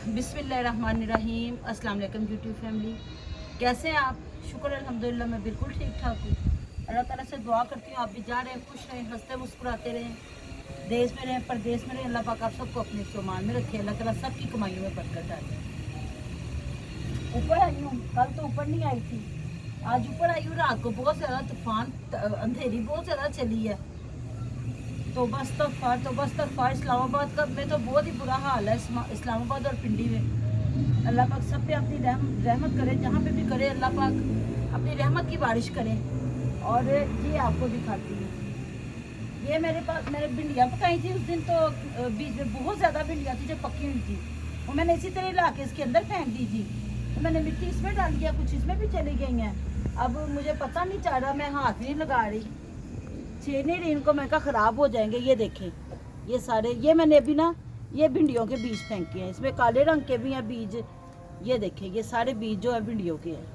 बिस्मिल्लाहिर्रहमानिर्रहीम। अस्सलाम वालेकुम यूट्यूब फैमिली, कैसे हैं आप? शुक्र अल्हम्दुलिल्लाह मैं बिल्कुल ठीक ठाक हूँ। अल्लाह ताला से दुआ करती हूँ आप भी जा रहे हैं, खुश रहें, हंसते मुस्कुराते रहें, देश में रहें परदेश में रहें। अल्लाह पाक आप सबको अपने सामान में रखे। अल्लाह ताला सबकी कमाइयों में बरकत डाले। ऊपर आई हूँ, कल तो ऊपर नहीं आई थी, आज ऊपर आई हूँ। रात को बहुत ज़्यादा तूफान, अंधेरी बहुत ज़्यादा चली है। तो बस इस्लामाबाद का में तो बहुत ही बुरा हाल है। इस्लामाबाद और पिंडी में अल्लाह पाक सब पे अपनी रहमत करे, जहाँ पे भी करे अल्लाह पाक अपनी रहमत की बारिश करे। और ये आपको दिखाती हूँ, ये मेरे पास मैंने भिंडियाँ पकाई थी उस दिन। तो बीच में बहुत ज़्यादा भिंडियाँ थी जो पकी हुई थी, वो मैंने इसी तरह ला के इसके अंदर फेंक दी थी। तो मैंने मिट्टी इसमें डाल दिया, कुछ इसमें भी चली गई हैं। अब मुझे पता नहीं चल रहा, मैं हाथ नहीं लगा रही, छेड़ नहीं रही इनको, मैं कहा ख़राब हो जाएंगे। ये देखें, ये सारे ये मैंने अभी ना ये भिंडियों के बीज फेंके हैं, इसमें काले रंग के भी हैं बीज। ये देखें, ये सारे बीज जो है भिंडियों के हैं।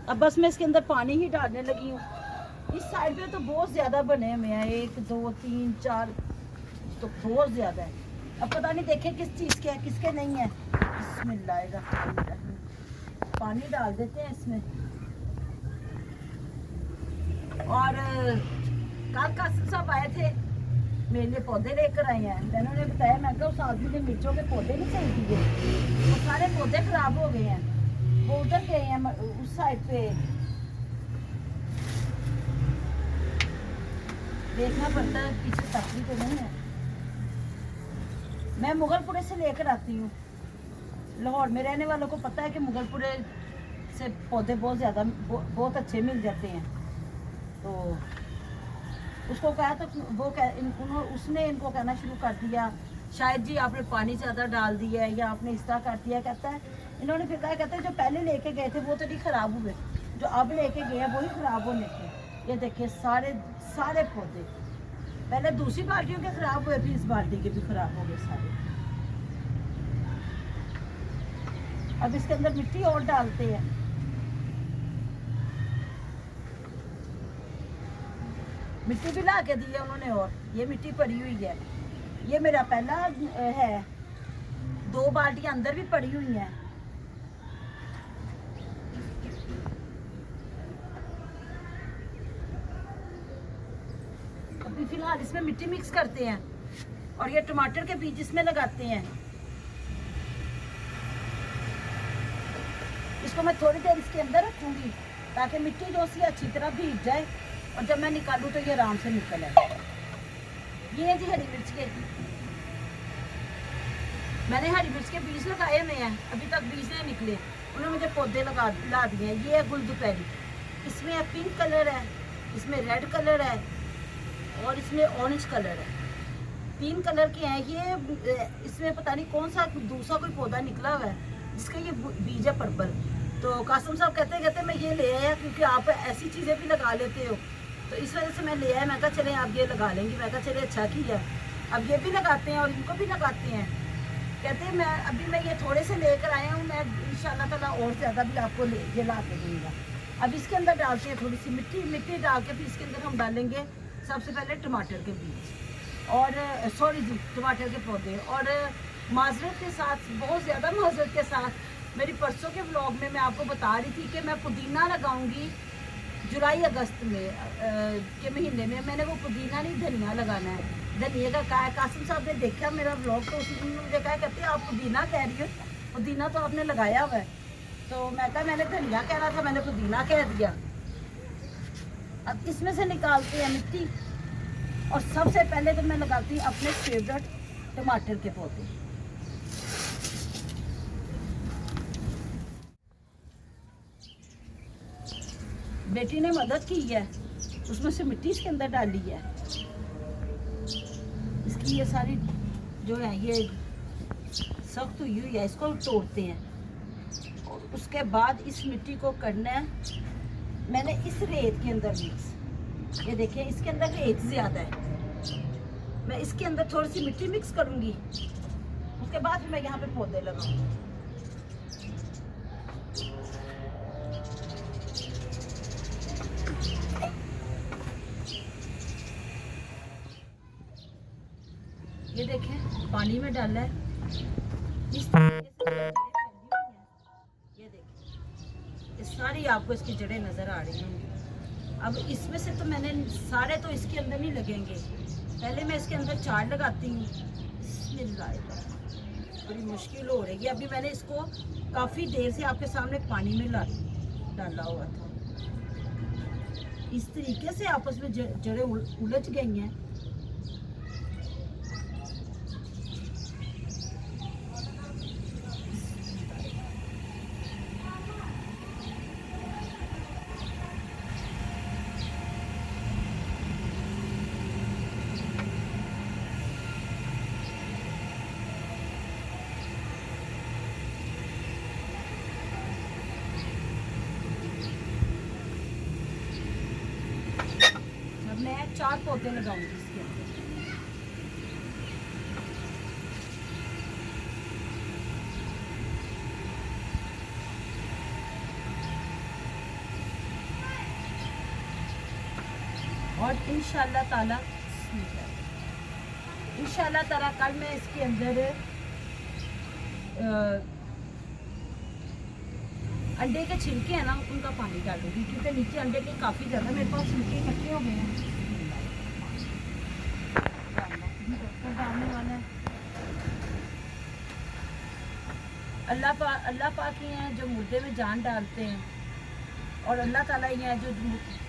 अब बस मैं इसके अंदर पानी ही डालने लगी हूँ। इस साइड पे तो बहुत ज़्यादा बने हुए हैं, 1 2 3 4, तो बहुत ज़्यादा है। अब पता नहीं देखें किस चीज़ के हैं किसके नहीं है। बिस्मिल्लाहिर्रहमानिर्रहीम, पानी डाल देते हैं इसमें। और कल कासिम साहब आए थे, मेरे लिए पौधे लेकर आए हैं। मैंने उन्हें बताया, मैं कहा उस आदमी ने मिर्चों के पौधे नहीं सही दिए, वो सारे पौधे खराब हो गए हैं। वो उधर गए हैं उस साइड पे, देखना पड़ता है पीछे फैक्ट्री तो नहीं है। मैं मुगलपुरे से लेकर आती हूँ। लाहौर में रहने वालों को पता है कि मुगलपुरे से पौधे बहुत ज़्यादा बहुत अच्छे मिल जाते हैं। तो उसको कहा तो उसने इनको कहना शुरू कर दिया, शायद जी आपने पानी ज़्यादा डाल दिया है या आपने इस तरह कर दिया। कहता है इन्होंने फिर कहा, कहते हैं जो पहले लेके गए थे वो तो नहीं ख़राब हुए, जो अब लेके गए हैं वही ख़राब होने थे। ये देखिए सारे सारे पौधे पहले दूसरी बाल्टियों के ख़राब हुए, फिर इस बाल्टी के भी ख़राब हो गए सारे। अब इसके अंदर मिट्टी और डालते हैं। मिट्टी भी ला के दी है उन्होंने, और ये मिट्टी पड़ी हुई है। ये मेरा पहला है, 2 बाल्टियां अंदर भी पड़ी हुई हैं। अभी फिलहाल इसमें मिट्टी मिक्स करते हैं और ये टमाटर के बीज इसमें लगाते हैं। इसको मैं थोड़ी देर इसके अंदर रखूंगी ताकि मिट्टी जो सी अच्छी तरह भीग जाए, और जब मैं निकालूँ तो ये आराम से निकल आए। ये है जी हरी मिर्च के, मैंने हरी मिर्च के बीज लगाए हुए हैं, अभी तक बीज नहीं निकले, उन्होंने मुझे पौधे ला दिए हैं। ये है गुलदुपहरी, इसमें है पिंक कलर है, इसमें रेड कलर है और इसमें ऑरेंज कलर है। 3 कलर के हैं ये। इसमें पता नहीं कौन सा दूसरा कोई पौधा निकला हुआ है जिसका ये बीज है पर्पल। तो कासिम साहब कहते मैं ये ले आया क्योंकि आप ऐसी चीज़ें भी लगा लेते हो, तो इस वजह से मैं ले आया। मैं कहा चले आप ये लगा लेंगे, मैं कहा चले अच्छा किया। अब ये भी लगाते हैं और इनको भी लगाते हैं। कहते हैं मैं ये थोड़े से लेकर आया हूँ, मैं इंशाल्लाह ताला और ज़्यादा भी आपको ये ला के दूँगा। अब इसके अंदर डालते हैं थोड़ी सी मिट्टी डाल के, फिर इसके अंदर हम डालेंगे सबसे पहले टमाटर के बीज और सॉरी जी टमाटर के पौधे। और माजरत के साथ, बहुत ज़्यादा माजरत के साथ, मेरी परसों के व्लॉग में मैं आपको बता रही थी कि मैं पुदीना लगाऊंगी जुलाई अगस्त में के महीने में। मैंने वो पुदीना नहीं धनिया लगाना है। धनिया का कहा है, कासिम साहब ने देखा मेरा व्लॉग तो उसने मुझे कहा, कहते आप पुदीना कह रही हो, पुदीना तो आपने लगाया हुआ है। तो मैं कहा मैंने धनिया कह रहा था, मैंने पुदीना कह दिया। अब इसमें से निकालते हैं मिट्टी और सबसे पहले तो मैं लगाती हूँ अपने फेवरेट टमाटर के पौधे। बेटी ने मदद की है, उसमें से मिट्टी इसके अंदर डाली है। इसकी ये सारी जो है ये सख्त हुई है, इसको तोड़ते हैं और उसके बाद इस मिट्टी को करना है मैंने इस रेत के अंदर मिक्स। ये देखिए इसके अंदर रेत ज़्यादा है, मैं इसके अंदर थोड़ी सी मिट्टी मिक्स करूँगी, उसके बाद मैं यहाँ पे पौधे लगाऊंगी। ये देखें पानी में डाला है इस तरीके से जड़ें फैली हुई हैं। ये देखिए, ये सारी आपको इसकी जड़ें नज़र आ रही होंगी। अब इसमें से तो मैंने सारे तो इसके अंदर नहीं लगेंगे, पहले मैं इसके अंदर 4 लगाती हूँ। बिस्मिल्लाह, बड़ी मुश्किल हो रही है। अभी मैंने इसको काफ़ी देर से आपके सामने पानी में डाला हुआ था। इस तरीके से आपस में जड़ें उलझ गई हैं। मैं 4 पौधे लगाऊंगी इसके अंदर। और इंशाल्लाह ताला कल मैं इसके अंदर अंडे के छिलके हैं ना, उनका पानी डालूंगी, क्योंकि नीचे अंडे के काफ़ी ज़्यादा मेरे पास छिलके इकट्ठे हो गए हैं। डालने वाला है अल्लाह पाक ही हैं जो मुर्दे में जान डालते हैं, और अल्लाह ताला ही है जो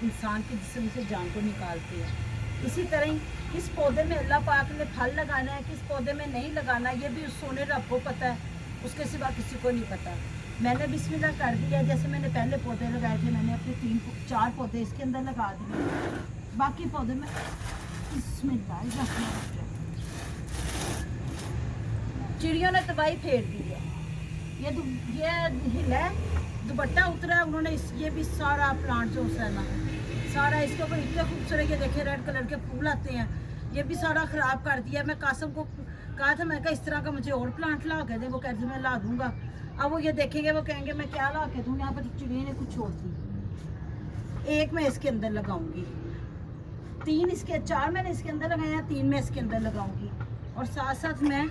इंसान के जिस्म से जान को निकालते हैं। इसी तरह ही किस पौधे में अल्लाह पाक ने फल लगाना है, किस पौधे में नहीं लगाना, ये भी उस सोने रब को पता है, उसके सिवा किसी को नहीं पता। मैंने बिस्मिल्लाह कर दिया। जैसे मैंने पहले पौधे लगाए थे, मैंने अपने 3-4 पौधे इसके अंदर लगा दिए। बाकी पौधे में बिस्मिल्लाह, चिड़ियों ने तबाही फेर दी है। ये हिला है, दुपट्टा उतरा है उन्होंने ये भी सारा प्लांट जो है ना, सारा इसके ऊपर इतने खूबसूरत, ये देखे रेड कलर के फूल आते हैं, ये भी सारा ख़राब कर दिया। मैं कासम को कहा था, मैं कहा इस तरह का मुझे और प्लांट ला के दे, वो कहते मैं ला दूंगा। अब वो ये देखेंगे, वो कहेंगे मैं क्या ला के दूँ, यहाँ पर चिड़िया ने कुछ छोड़ दी। एक मैं इसके अंदर लगाऊंगी, 4 मैंने इसके अंदर लगाए हैं, 3 मैं इसके अंदर लगाऊंगी, और साथ साथ मैं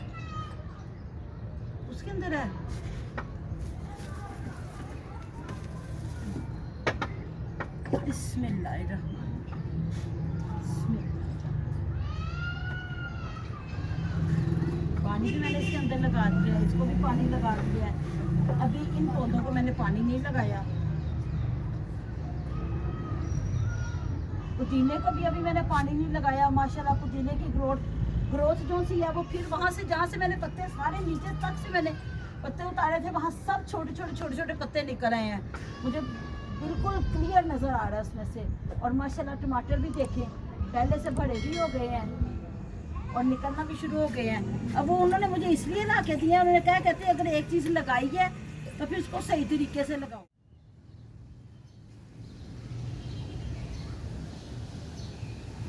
उसके अंदर है पानी भी मैंने इसके अंदर लगा दिया है, इसको भी पानी लगा दिया है। अभी इन पौधों को मैंने पानी नहीं लगाया। पुदीने को भी अभी मैंने पानी नहीं लगाया। माशाल्लाह पुदीने की ग्रोथ जो सी है, वो फिर वहाँ से जहाँ से मैंने पत्ते सारे नीचे तक से मैंने पत्ते उतारे थे, वहाँ सब छोटे छोटे पत्ते निकल आए हैं। मुझे बिल्कुल क्लियर नज़र आ रहा है उसमें से। और माशाल्लाह टमाटर भी देखें, पहले से बड़े भी हो गए हैं और निकलना भी शुरू हो गए हैं। अब वो उन्होंने मुझे इसलिए ला के दिया, उन्होंने क्या कहते हैं, अगर एक चीज़ लगाई है तो फिर उसको सही तरीके से लगाओ।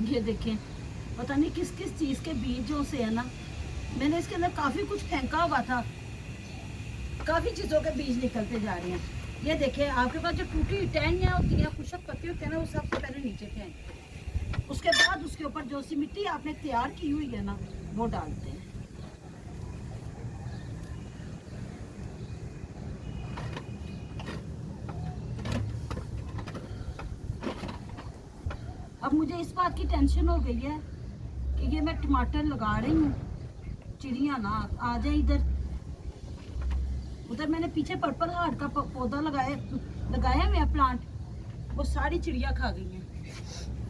ये देखें, पता नहीं किस किस चीज़ के बीजों से है ना, मैंने इसके अंदर काफ़ी कुछ फेंका हुआ था, काफ़ी चीज़ों के बीज निकलते जा रहे हैं। ये देखें, आपके पास जो टूटी टहनियाँ होती हैं, खुशक पत्ती होती है ना, वो सबसे पहले नीचे फेंक, उसके बाद उसके ऊपर जो सी मिट्टी आपने तैयार की हुई है ना, वो डालते हैं। अब मुझे इस बात की टेंशन हो गई है कि ये मैं टमाटर लगा रही हूँ, चिड़िया ना आ जाए इधर उधर। मैंने पीछे पर्पल हार्ट का पौधा लगाया मैं प्लांट, वो सारी चिड़िया खा गई हैं।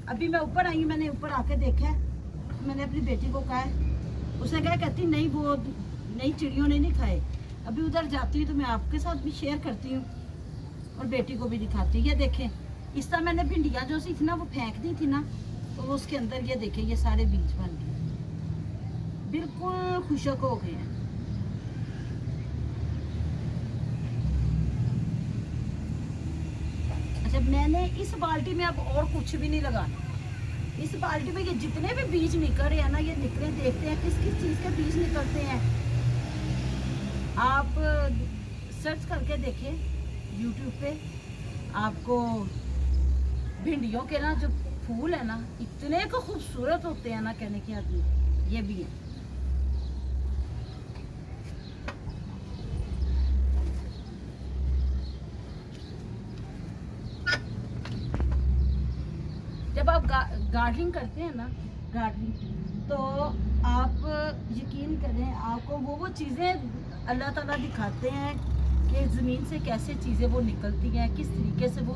अभी मैं ऊपर आई, मैंने ऊपर आके देखा है, मैंने अपनी बेटी को कहा है, उसने क्या कहती नहीं, वो नई चिड़ियों ने नहीं खाए। अभी उधर जाती हूँ तो मैं आपके साथ भी शेयर करती हूँ और बेटी को भी दिखाती हूँ। ये देखें, इस तरह मैंने भिंडियाँ जो सी थी ना, वो फेंक दी थी ना, तो वो उसके अंदर ये देखें, ये सारे बीज बन गए, बिल्कुल खुशक हो गए हैं। अच्छा, मैंने इस बाल्टी में अब और कुछ भी नहीं लगाना। इस बाल्टी में ये जितने भी बीज निकल रहे हैं ना, ये निकले, देखते हैं किस किस चीज़ के बीज निकलते हैं। आप सर्च करके देखें YouTube पे, आपको भिंडियों के ना जो फूल है ना, इतने को खूबसूरत होते हैं ना, कहने की आदमी। ये भी है, जब आप गार्डनिंग करते हैं ना, गार्डनिंग, तो आप यकीन करें, आपको वो चीज़ें अल्लाह ताला दिखाते हैं कि ज़मीन से कैसे चीज़ें वो निकलती हैं, किस तरीके से वो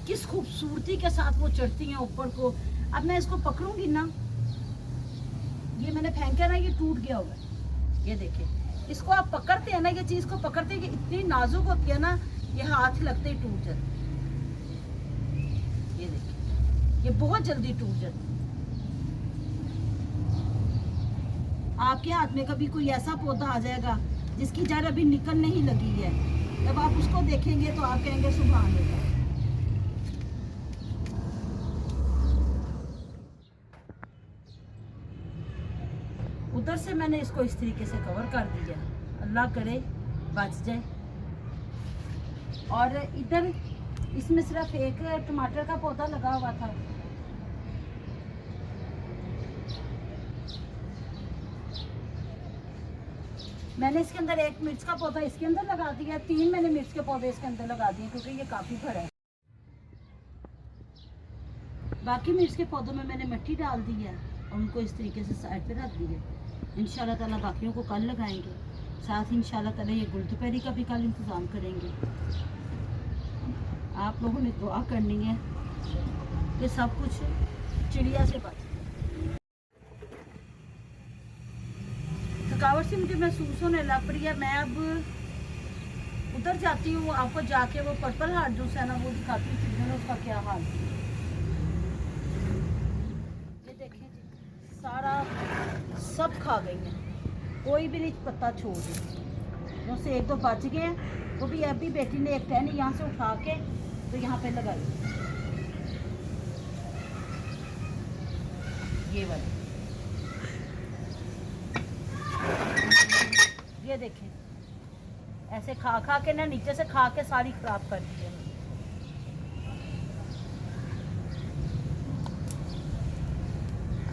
किस खूबसूरती के साथ वो चढ़ती हैं ऊपर को। अब मैं इसको पकड़ूंगी ना, ये मैंने फेंका ना, ये टूट गया होगा। ये देखिए, इसको आप पकड़ते हैं ना, ये चीज़ को पकड़ते हैं कि इतनी नाजुक होती है ना, ये हाथ लगते ही टूट जाती है। ये देखिए, ये बहुत जल्दी टूट जाती है। आपके हाथ में कभी कोई ऐसा पौधा आ जाएगा जिसकी जड़ अभी निकल नहीं लगी है, जब आप उसको देखेंगे तो आप कहेंगे सुभान अल्लाह। उधर से मैंने इसको इस तरीके से कवर कर दिया, अल्लाह करे बच जाए। और इधर इसमें सिर्फ एक टमाटर का पौधा लगा हुआ था। मैंने इसके अंदर एक मिर्च का पौधा इसके अंदर लगा दिया, 3 मैंने मिर्च के पौधे इसके अंदर लगा दिए क्योंकि ये काफ़ी भरा है। बाकी मिर्च के पौधों में मैंने मिट्टी डाल दी है और उनको इस तरीके से साइड पे रख दिया। इंशाल्लाह ताला बाकियों को कल लगाएंगे, साथ ही इंशाल्लाह ताला ये गुलदुपहरी का भी कल इंतज़ाम करेंगे। आप लोगों ने दुआ करनी है कि सब कुछ चिड़िया से बच। थकावट से मुझे महसूस होने लग पड़ी है। मैं अब उधर जाती हूँ, आपको जाके वो पर्पल हार्ट जो है ना वो दिखाती हूँ चिड़ियों ने उसका क्या हाल है। ये देखें जी, सारा सब खा गई है, कोई भी नहीं पत्ता छोड़ दी। उससे 1-2 बच गए हैं, वो भी अभी बेटी ने एक टहनी यहाँ से उठा के तो यहाँ पे लगाई। ये वाली, ये देखें, ऐसे खा खा के ना, नीचे से खा के सारी खराब कर दी है।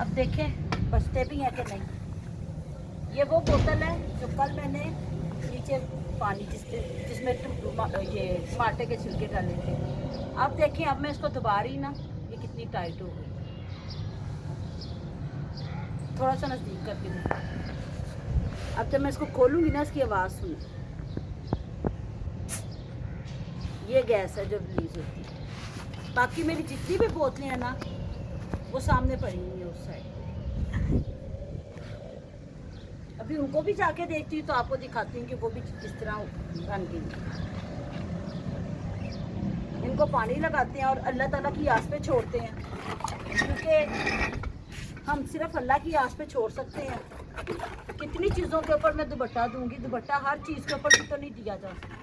अब देखें बचते भी हैं कि नहीं। ये वो बोतल है जो कल मैंने नीचे पानी जिसमें ये टमाटर के छिलके डाले थे। अब देखें, अब मैं इसको दबा रही ना, ये कितनी टाइट हो गई। थोड़ा सा नज़दीक करके देखो। अब जब मैं इसको खोलूंगी ना, इसकी आवाज़ सुनो। ये गैस है जो रिलीज होती है। बाकी मेरी जितनी भी बोतलें हैं ना, वो सामने पड़ी हुई है उस साइड। अभी उनको भी जाके देखती हूँ तो आपको दिखाती हूँ कि वो भी किस तरह बन गई। इनको पानी लगाते हैं और अल्लाह ताला की आस पे छोड़ते हैं, क्योंकि हम सिर्फ अल्लाह की आस पे छोड़ सकते हैं। कितनी चीज़ों के ऊपर मैं दुपट्टा दूंगी, दुपट्टा हर चीज़ के ऊपर तो नहीं दिया जा सकता।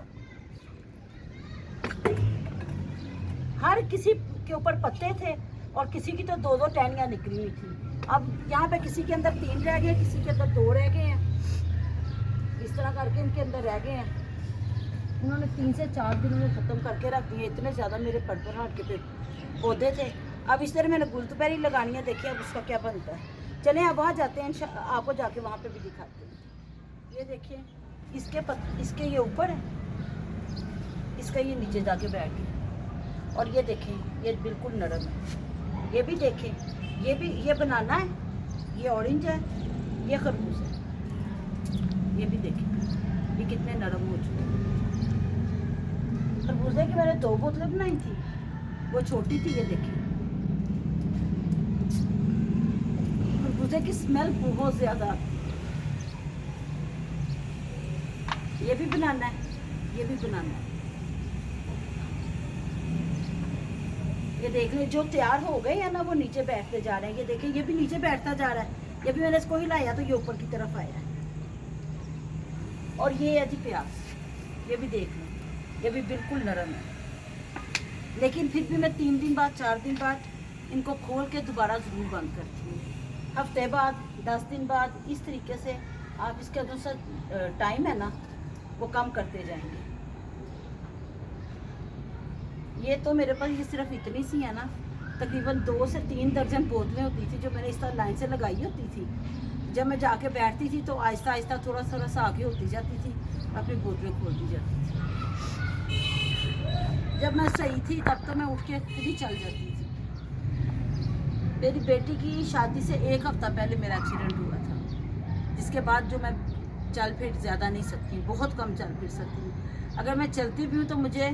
हर किसी के ऊपर पत्ते थे और किसी की तो 2-2 टहनियाँ निकली हुई थी। अब यहाँ पे किसी के अंदर 3 रह गए, किसी के अंदर 2 रह गए हैं। इस तरह करके इनके अंदर रह गए हैं। उन्होंने 3 से 4 दिन में ख़त्म करके रख दिए। इतने ज़्यादा मेरे पर्पल हार्ट के पौधे थे। अब इस तरह मैंने गुलदुपहरी लगानी है, देखिए अब उसका क्या बनता है। चलें अब वहाँ जाते हैं, आपको जाके वहाँ पे भी दिखाते हैं। ये देखिए, इसके ये ऊपर है, इसका ये नीचे जाके बैठ गया। और ये देखें, ये बिल्कुल नरम है। ये भी देखें, ये बनाना है, ये ऑरेंज है, ये खरबूज है। ये भी देखें, ये कितने नरम हो चुके हैं। खरबूजे की मैंने 2 बोतलें बनाई थी, वो छोटी थी। ये देखें, खरबूजे की स्मेल बहुत ज़्यादा। ये भी बनाना है, ये भी बनाना है। ये देख लें, जो तैयार हो गए हैं ना वो नीचे बैठते जा रहे हैं। ये देखें, ये भी नीचे बैठता जा रहा है। ये भी मैंने इसको हिलाया तो ये ऊपर की तरफ आया है। और ये है जी प्याज, ये भी देख लें, ये भी बिल्कुल नरम है। लेकिन फिर भी मैं 3 दिन बाद 4 दिन बाद इनको खोल के दोबारा ज़रूर बंद करती हूँ। हफ्ते बाद, 10 दिन बाद, इस तरीके से आप इसके जो टाइम है ना वो कम करते जाएंगे। ये तो मेरे पास ये सिर्फ इतनी सी है ना, तकरीबन 2 से 3 दर्जन बोतलें होती थी जो मैंने इस तरह लाइन से लगाई होती थी। जब मैं जाके बैठती थी तो आहिस्ता आहिस्ता थोड़ा थोड़ा सा आगे होती जाती थी, अपनी बोतलें खोलती जाती थी। जब मैं सही थी तब तो मैं उठ के खुद ही चल जाती थी। मेरी बेटी की शादी से 1 हफ्ता पहले मेरा एक्सीडेंट हुआ था, जिसके बाद जो मैं चल फिर ज़्यादा नहीं सकती, बहुत कम चल फिर सकती हूँ। अगर मैं चलती भी हूँ तो मुझे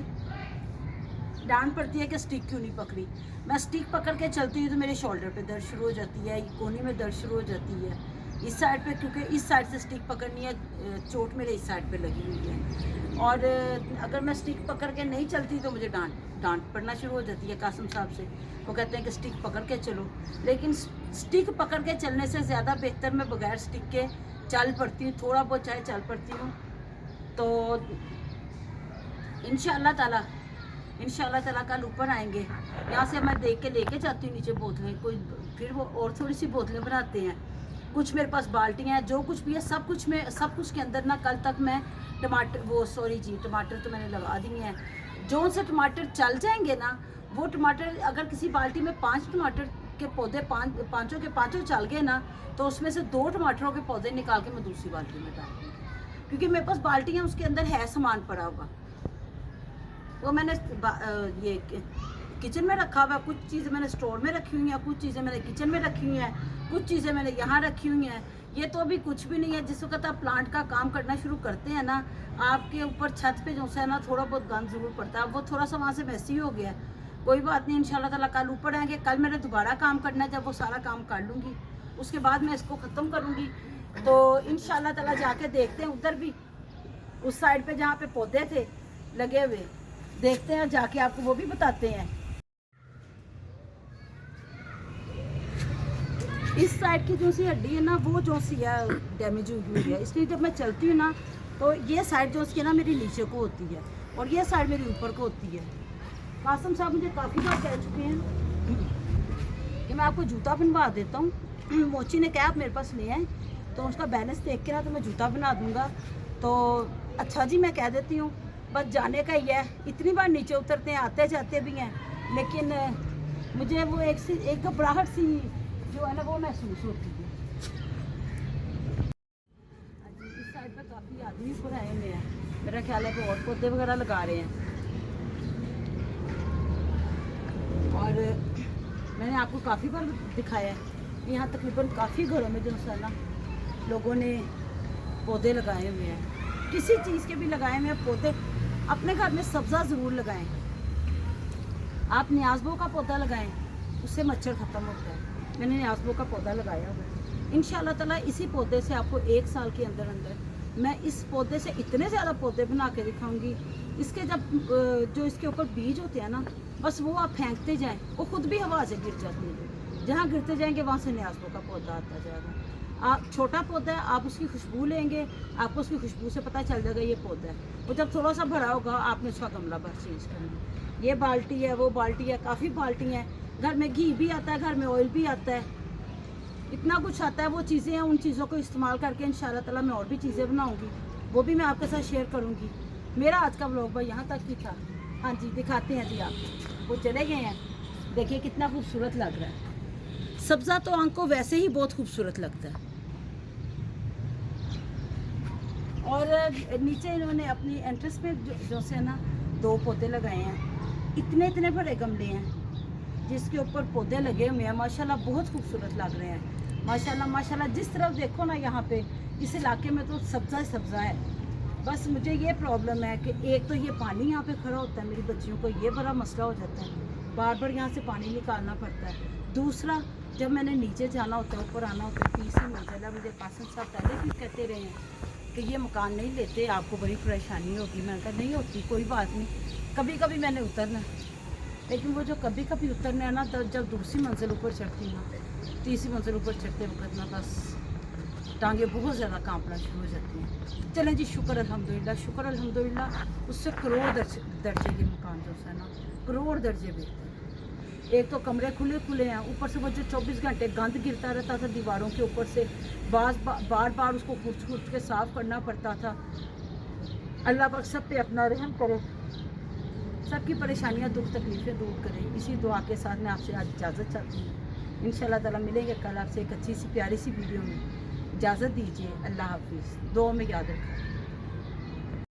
डांट पड़ती है कि स्टिक क्यों नहीं पकड़ी। मैं स्टिक पकड़ के चलती हूँ तो मेरे शोल्डर पे दर्द शुरू हो जाती है, कोहनी में दर्द शुरू हो जाती है, इस साइड पे, क्योंकि इस साइड से स्टिक पकड़नी है, चोट मेरे इस साइड पे लगी हुई है। और अगर मैं स्टिक पकड़ के नहीं चलती तो मुझे डांट पड़ना शुरू हो जाती है कासिम साहब से। वो कहते हैं कि स्टिक पकड़ के चलो, लेकिन स्टिक पकड़ के चलने से ज़्यादा बेहतर मैं बगैर स्टिक के चल पड़ती हूँ, थोड़ा बहुत चाहे चल पड़ती हूँ। तो इंशाल्लाह ताला कल ऊपर आएंगे। यहाँ से मैं देख के लेके जाती हूँ नीचे बोतलें, कोई फिर वो और थोड़ी सी बोतलें बनाते हैं, कुछ मेरे पास बाल्टियाँ हैं, जो कुछ भी है सब कुछ के अंदर ना कल तक मैं टमाटर तो मैंने लगा दिए हैं। जो से टमाटर चल जाएंगे ना, वो टमाटर अगर किसी बाल्टी में 5 टमाटर के पौधे पाँचों के पाँचों चल गए ना, तो उसमें से 2 टमाटरों के पौधे निकाल के मैं दूसरी बाल्टी में डाल दूँगी, क्योंकि मेरे पास बाल्टियाँ उसके अंदर है सामान पड़ा हुआ। वो मैंने ये किचन में रखा हुआ, कुछ चीज़ें मैंने स्टोर में रखी हुई हैं, कुछ चीज़ें मैंने किचन में रखी हुई हैं, कुछ चीज़ें मैंने यहाँ रखी हुई हैं। ये तो अभी कुछ भी नहीं है। जिस वक्त आप प्लांट का काम करना शुरू करते हैं ना, आपके ऊपर छत पे जो है ना थोड़ा बहुत गंद ज़रूर पड़ता है, वो थोड़ा सा वहाँ से मैसी हो गया है। कोई बात नहीं, इंशाल्लाह ताला कल ऊपर आएंगे। कल मैंने दोबारा काम करना है, जब वो सारा काम कर लूँगी उसके बाद मैं इसको ख़त्म करूँगी। तो इंशाल्लाह ताला जाके देखते हैं उधर भी, उस साइड पे जहाँ पे पौधे थे लगे हुए, देखते हैं जाके, आपको वो भी बताते हैं। इस साइड की जो सी हड्डी है ना, वो जो सी है डैमेज हुई है, इसलिए जब मैं चलती हूँ ना तो ये साइड जो उसकी ना मेरी नीचे को होती है और ये साइड मेरी ऊपर को होती है। कासिम साहब मुझे काफ़ी बार कह चुके हैं कि मैं आपको जूता बनवा देता हूँ। मोची ने कहा आप मेरे पास ले आए, तो उसका बैलेंस देख के ना तो मैं जूता बना दूँगा। तो अच्छा जी, मैं कह देती हूँ, बस जाने का ही है। इतनी बार नीचे उतरते हैं, आते जाते भी हैं, लेकिन मुझे वो एक घबराहट सी जो है ना वो महसूस होती है। इस साइड पे काफ़ी आदमी ऊपर आए हुए हैं, मेरा ख्याल है कि और पौधे वगैरह लगा रहे हैं। और मैंने आपको काफ़ी बार दिखाया है, यहाँ तकरीबन काफ़ी घरों में जो है ना लोगों ने पौधे लगाए हुए हैं, किसी चीज़ के भी लगाए हुए हैं पौधे। अपने घर में सब्ज़ा ज़रूर लगाएं। आप न्याज़बो का पौधा लगाएं, उससे मच्छर ख़त्म होता है। मैंने न्याज़बो का पौधा लगाया हुआ है। इंशाल्लाह ताला इसी पौधे से आपको 1 साल के अंदर अंदर मैं इस पौधे से इतने ज़्यादा पौधे बना के दिखाऊंगी। इसके जब जो इसके ऊपर बीज होते हैं ना, बस वो आप फेंकते जाएं, वो खुद भी हवा से गिर जाते हैं। जहाँ गिरते जाएंगे वहाँ से न्याज़बो का पौधा आता जाएगा। आप छोटा पौधा है, आप उसकी खुशबू लेंगे, आपको उसकी खुशबू से पता चल जाएगा ये पौधा है। वो जब थोड़ा सा भरा होगा, आपने उसका गमला भर चेंज करना। ये बाल्टी है, वो बाल्टी है, काफ़ी बाल्टी हैं। घर में घी भी आता है, घर में ऑयल भी आता है, इतना कुछ आता है। वो चीज़ें हैं, उन चीज़ों को इस्तेमाल करके इंशाल्लाह ताला मैं और भी चीज़ें बनाऊंगी, वो भी मैं आपके साथ शेयर करूंगी। मेरा आज का व्लॉग भाई यहाँ तक ही था। हाँ जी, दिखाते हैं जी आप, वो चले गए हैं। देखिए कितना खूबसूरत लग रहा है। सब्ज़ा तो आंख को वैसे ही बहुत खूबसूरत लगता है। और नीचे इन्होंने अपनी एंट्रेंस पे जो से ना 2 पौधे लगाए हैं, इतने बड़े गमले हैं जिसके ऊपर पौधे लगे हुए हैं। माशाल्लाह बहुत खूबसूरत लग रहे हैं। माशाल्लाह जिस तरफ देखो ना, यहाँ पे इस इलाके में तो सब्ज़ा ही सब्ज़ा है। बस मुझे ये प्रॉब्लम है कि एक तो ये पानी यहाँ पे खड़ा होता है, मेरी बच्चियों को ये बड़ा मसला हो जाता है, बार बार यहाँ से पानी निकालना पड़ता है। दूसरा, जब मैंने नीचे जाना होता है, ऊपर आना होता है, 30 मंजिला, मुझे कासिम साहब पहले भी कहते रहे हैं कि ये मकान नहीं लेते, आपको बड़ी परेशानी होगी। मैंने कहा नहीं होती, कोई बात नहीं, कभी कभी मैंने उतरना। लेकिन वो जो कभी कभी उतरना है ना, तो जब दूसरी मंजिल ऊपर चढ़ती ना, तीसरी मंजिल ऊपर चढ़ते वक्त ना, बस टांगे बहुत ज़्यादा कांपना शुरू हो जाती हैं। चलें जी, शुक्र अल्हम्दुलिल्लाह, उससे करोड़ दर्जे ये मकान जो है ना, करोड़ दर्जे बेहतर है। एक तो कमरे खुले हैं, ऊपर से वो जो 24 घंटे गंद गिरता रहता था दीवारों के ऊपर से, बार बार उसको खुर्च के साफ़ करना पड़ता था। अल्लाह पाक सब पे अपना रहम करे, सबकी परेशानियां दुख तकलीफ़ें दूर करें। इसी दुआ के साथ मैं आपसे आज इजाज़त चाहती हूँ। इंशाल्लाह ताला मिलेंगे कल आपसे एक अच्छी सी प्यारी सी वीडियो में। इजाज़त दीजिए, अल्लाह हाफिज़, दुआ में याद रखें।